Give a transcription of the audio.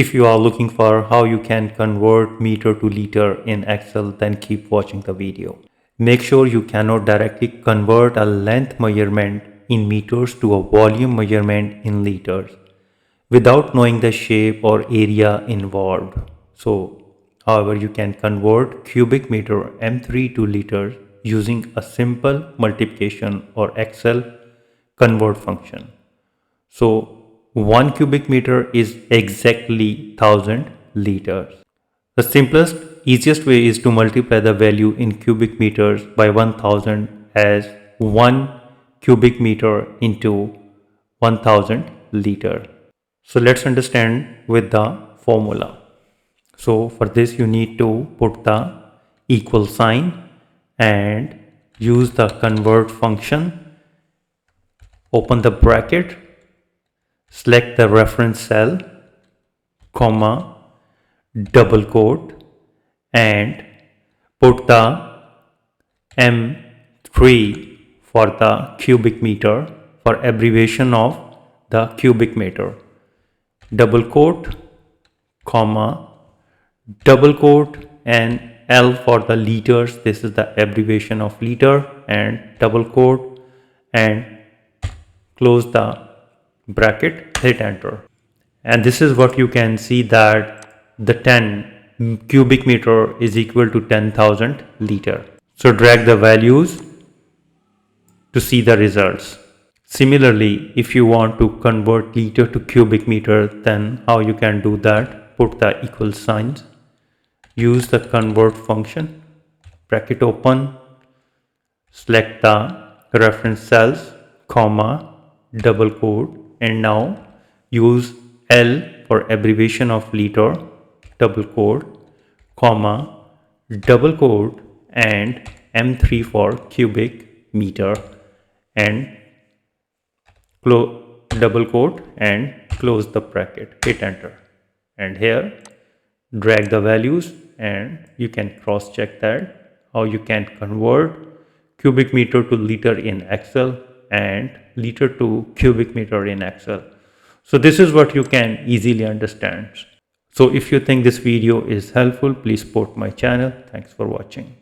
If you are looking for how you can convert meter to liter in Excel, then keep watching the video. Make sure you cannot directly convert a length measurement in meters to a volume measurement in liters without knowing the shape or area involved. However, you can convert cubic meter M3 to liters using a simple multiplication or Excel convert function. So 1 cubic meter is exactly 1000 liters. The simplest, easiest way is to multiply the value in cubic meters by 1000 as 1 cubic meter into 1000 liter. So let's understand with the formula. So for this you need to put the equal sign and use the convert function. Open the bracket, select the reference cell, comma, double quote, and put the M3 for the cubic meter for abbreviation of the cubic meter. Double quote, comma, double quote, and L for the liters. This is the abbreviation of liter, and double quote and close the bracket, hit enter. And this is what you can see, that the 10 cubic meter is equal to 10,000 liter. So drag the values to see the results. Similarly, if you want to convert liter to cubic meter, then how you can do that? Put the equal signs, use the convert function, bracket open, select the reference cells, comma, double quote, and now use L for abbreviation of liter, double quote, comma, double quote, and M3 for cubic meter, and double quote and close the bracket, hit enter. And here drag the values and you can cross check that how you can convert cubic meter to liter in Excel and liter to cubic meter in Excel. So this is what you can easily understand. So if you think this video is helpful, please support my channel. Thanks for watching.